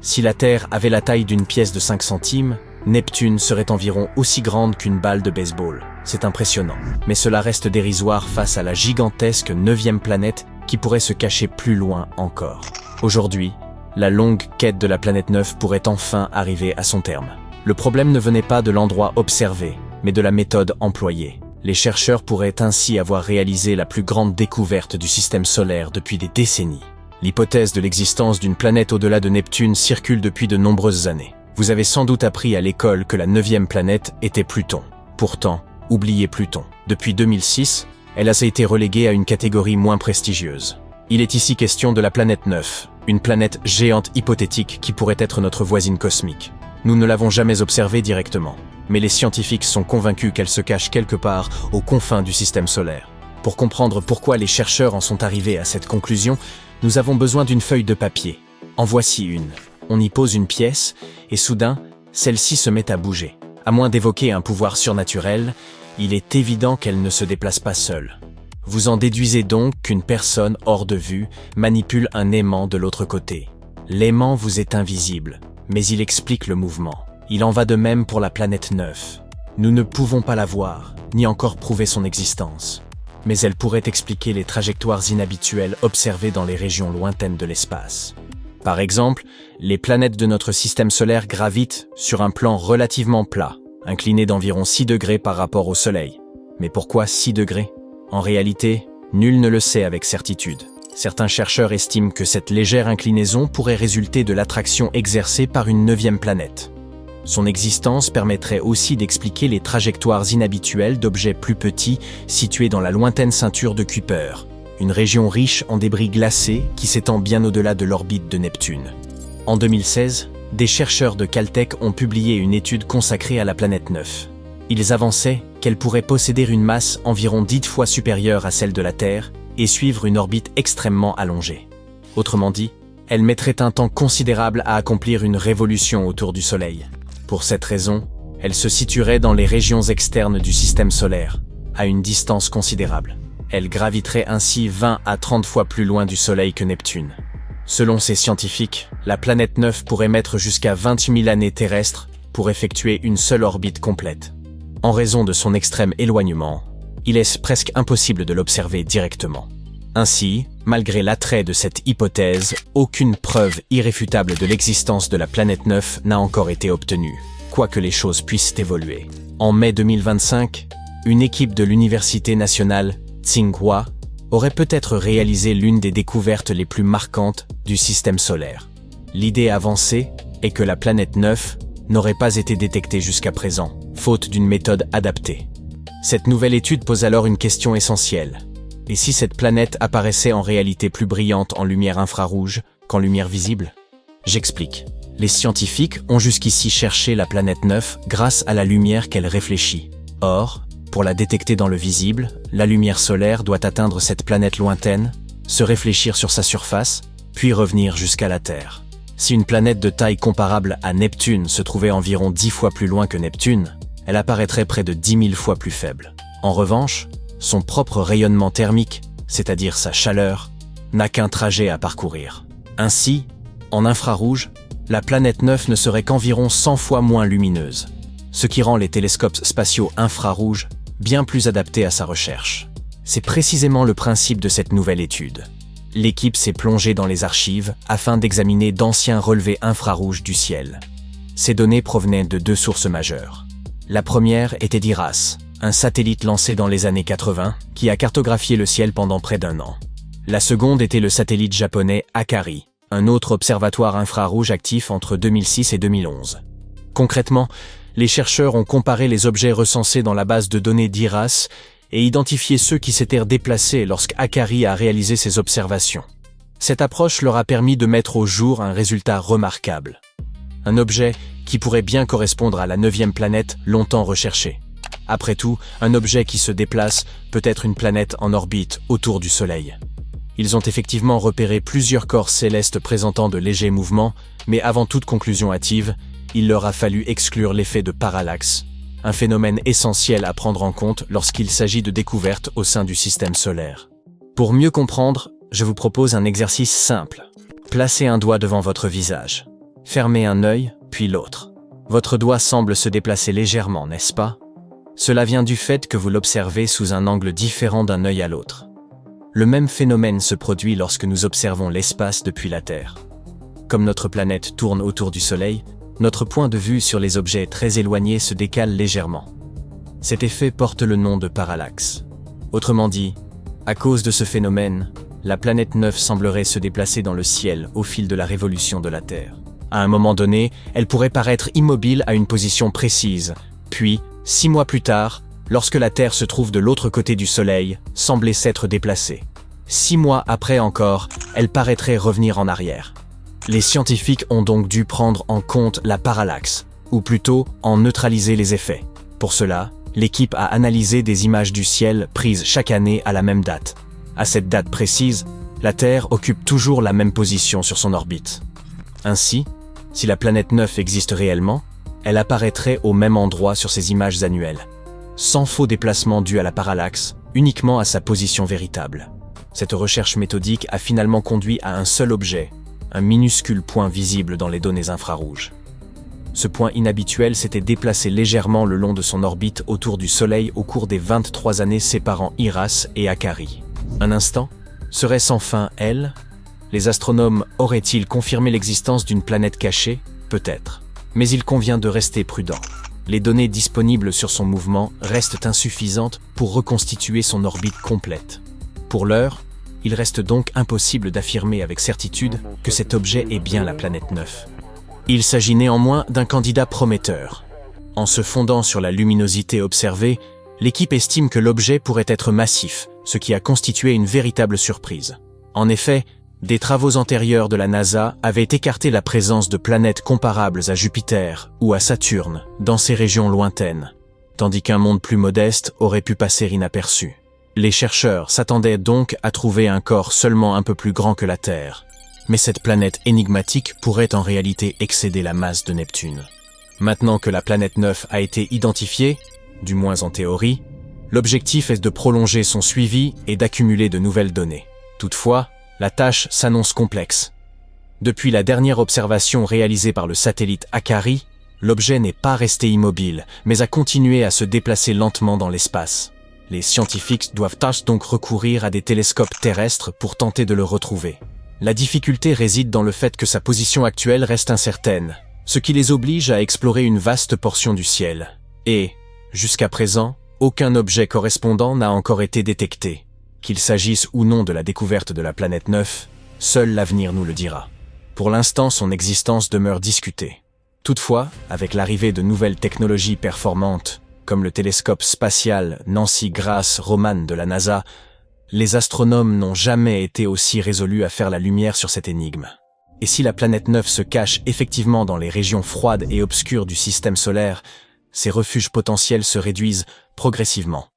Si la Terre avait la taille d'une pièce de 5 centimes, Neptune serait environ aussi grande qu'une balle de baseball. C'est impressionnant. Mais cela reste dérisoire face à la gigantesque 9e planète qui pourrait se cacher plus loin encore. Aujourd'hui, la longue quête de la planète 9 pourrait enfin arriver à son terme. Le problème ne venait pas de l'endroit observé, mais de la méthode employée. Les chercheurs pourraient ainsi avoir réalisé la plus grande découverte du système solaire depuis des décennies. L'hypothèse de l'existence d'une planète au-delà de Neptune circule depuis de nombreuses années. Vous avez sans doute appris à l'école que la 9e planète était Pluton. Pourtant, oubliez Pluton. Depuis 2006, elle a été reléguée à une catégorie moins prestigieuse. Il est ici question de la planète 9, une planète géante hypothétique qui pourrait être notre voisine cosmique. Nous ne l'avons jamais observée directement, mais les scientifiques sont convaincus qu'elle se cache quelque part aux confins du système solaire. Pour comprendre pourquoi les chercheurs en sont arrivés à cette conclusion, nous avons besoin d'une feuille de papier. En voici une. On y pose une pièce, et soudain, celle-ci se met à bouger. À moins d'évoquer un pouvoir surnaturel, il est évident qu'elle ne se déplace pas seule. Vous en déduisez donc qu'une personne hors de vue manipule un aimant de l'autre côté. L'aimant vous est invisible, mais il explique le mouvement. Il en va de même pour la planète 9. Nous ne pouvons pas la voir, ni encore prouver son existence. Mais elle pourrait expliquer les trajectoires inhabituelles observées dans les régions lointaines de l'espace. Par exemple, les planètes de notre système solaire gravitent sur un plan relativement plat, incliné d'environ 6 degrés par rapport au Soleil. Mais pourquoi 6 degrés? En réalité, nul ne le sait avec certitude. Certains chercheurs estiment que cette légère inclinaison pourrait résulter de l'attraction exercée par une 9e planète. Son existence permettrait aussi d'expliquer les trajectoires inhabituelles d'objets plus petits situés dans la lointaine ceinture de Kuiper, une région riche en débris glacés qui s'étend bien au-delà de l'orbite de Neptune. En 2016, des chercheurs de Caltech ont publié une étude consacrée à la planète 9. Ils avançaient qu'elle pourrait posséder une masse environ 10 fois supérieure à celle de la Terre et suivre une orbite extrêmement allongée. Autrement dit, elle mettrait un temps considérable à accomplir une révolution autour du Soleil. Pour cette raison, elle se situerait dans les régions externes du système solaire, à une distance considérable. Elle graviterait ainsi 20 à 30 fois plus loin du Soleil que Neptune. Selon ces scientifiques, la planète 9 pourrait mettre jusqu'à 28 000 années terrestres pour effectuer une seule orbite complète. En raison de son extrême éloignement, il est presque impossible de l'observer directement. Ainsi, malgré l'attrait de cette hypothèse, aucune preuve irréfutable de l'existence de la planète 9 n'a encore été obtenue, quoique les choses puissent évoluer. En mai 2025, une équipe de l'Université nationale Tsinghua aurait peut-être réalisé l'une des découvertes les plus marquantes du système solaire. L'idée avancée est que la planète 9 n'aurait pas été détectée jusqu'à présent, faute d'une méthode adaptée. Cette nouvelle étude pose alors une question essentielle. Et si cette planète apparaissait en réalité plus brillante en lumière infrarouge qu'en lumière visible? J'explique. Les scientifiques ont jusqu'ici cherché la planète 9 grâce à la lumière qu'elle réfléchit. Or, pour la détecter dans le visible, la lumière solaire doit atteindre cette planète lointaine, se réfléchir sur sa surface, puis revenir jusqu'à la Terre. Si une planète de taille comparable à Neptune se trouvait environ 10 fois plus loin que Neptune, elle apparaîtrait près de 10 000 fois plus faible. En revanche, son propre rayonnement thermique, c'est-à-dire sa chaleur, n'a qu'un trajet à parcourir. Ainsi, en infrarouge, la planète 9 ne serait qu'environ 100 fois moins lumineuse, ce qui rend les télescopes spatiaux infrarouges bien plus adaptés à sa recherche. C'est précisément le principe de cette nouvelle étude. L'équipe s'est plongée dans les archives afin d'examiner d'anciens relevés infrarouges du ciel. Ces données provenaient de 2 sources majeures. La première était d'IRAS, un satellite lancé dans les années 80 qui a cartographié le ciel pendant près d'1 an. La seconde était le satellite japonais Akari, un autre observatoire infrarouge actif entre 2006 et 2011. Concrètement, les chercheurs ont comparé les objets recensés dans la base de données d'IRAS et identifié ceux qui s'étaient déplacés lorsqu'Akari a réalisé ses observations. Cette approche leur a permis de mettre au jour un résultat remarquable. Un objet qui pourrait bien correspondre à la 9e planète longtemps recherchée. Après tout, un objet qui se déplace peut être une planète en orbite autour du Soleil. Ils ont effectivement repéré plusieurs corps célestes présentant de légers mouvements, mais avant toute conclusion hâtive, il leur a fallu exclure l'effet de parallaxe, un phénomène essentiel à prendre en compte lorsqu'il s'agit de découvertes au sein du système solaire. Pour mieux comprendre, je vous propose un exercice simple. Placez un doigt devant votre visage. Fermez un œil, puis l'autre. Votre doigt semble se déplacer légèrement, n'est-ce pas? Cela vient du fait que vous l'observez sous un angle différent d'un œil à l'autre. Le même phénomène se produit lorsque nous observons l'espace depuis la Terre. Comme notre planète tourne autour du Soleil, notre point de vue sur les objets très éloignés se décale légèrement. Cet effet porte le nom de parallaxe. Autrement dit, à cause de ce phénomène, la planète 9 semblerait se déplacer dans le ciel au fil de la révolution de la Terre. À un moment donné, elle pourrait paraître immobile à une position précise, puis, 6 mois plus tard, lorsque la Terre se trouve de l'autre côté du Soleil, sembler s'être déplacée. 6 mois après encore, elle paraîtrait revenir en arrière. Les scientifiques ont donc dû prendre en compte la parallaxe, ou plutôt en neutraliser les effets. Pour cela, l'équipe a analysé des images du ciel prises chaque année à la même date. À cette date précise, la Terre occupe toujours la même position sur son orbite. Ainsi, si la planète 9 existe réellement, elle apparaîtrait au même endroit sur ces images annuelles, sans faux déplacement dû à la parallaxe, uniquement à sa position véritable. Cette recherche méthodique a finalement conduit à un seul objet, un minuscule point visible dans les données infrarouges. Ce point inhabituel s'était déplacé légèrement le long de son orbite autour du Soleil au cours des 23 années séparant Iras et Akari. Un instant, serait-ce enfin elle? Les astronomes auraient-ils confirmé l'existence d'une planète cachée? Peut-être. Mais il convient de rester prudent. Les données disponibles sur son mouvement restent insuffisantes pour reconstituer son orbite complète. Pour l'heure, il reste donc impossible d'affirmer avec certitude que cet objet est bien la planète 9. Il s'agit néanmoins d'un candidat prometteur. En se fondant sur la luminosité observée, l'équipe estime que l'objet pourrait être massif, ce qui a constitué une véritable surprise. En effet, des travaux antérieurs de la NASA avaient écarté la présence de planètes comparables à Jupiter ou à Saturne dans ces régions lointaines, tandis qu'un monde plus modeste aurait pu passer inaperçu. Les chercheurs s'attendaient donc à trouver un corps seulement un peu plus grand que la Terre, mais cette planète énigmatique pourrait en réalité excéder la masse de Neptune. Maintenant que la planète 9 a été identifiée, du moins en théorie, l'objectif est de prolonger son suivi et d'accumuler de nouvelles données. Toutefois, la tâche s'annonce complexe. Depuis la dernière observation réalisée par le satellite Akari, l'objet n'est pas resté immobile, mais a continué à se déplacer lentement dans l'espace. Les scientifiques doivent donc recourir à des télescopes terrestres pour tenter de le retrouver. La difficulté réside dans le fait que sa position actuelle reste incertaine, ce qui les oblige à explorer une vaste portion du ciel. Et, jusqu'à présent, aucun objet correspondant n'a encore été détecté. Qu'il s'agisse ou non de la découverte de la planète 9, seul l'avenir nous le dira. Pour l'instant, son existence demeure discutée. Toutefois, avec l'arrivée de nouvelles technologies performantes, comme le télescope spatial Nancy Grace Roman de la NASA, les astronomes n'ont jamais été aussi résolus à faire la lumière sur cette énigme. Et si la planète 9 se cache effectivement dans les régions froides et obscures du système solaire, ses refuges potentiels se réduisent progressivement.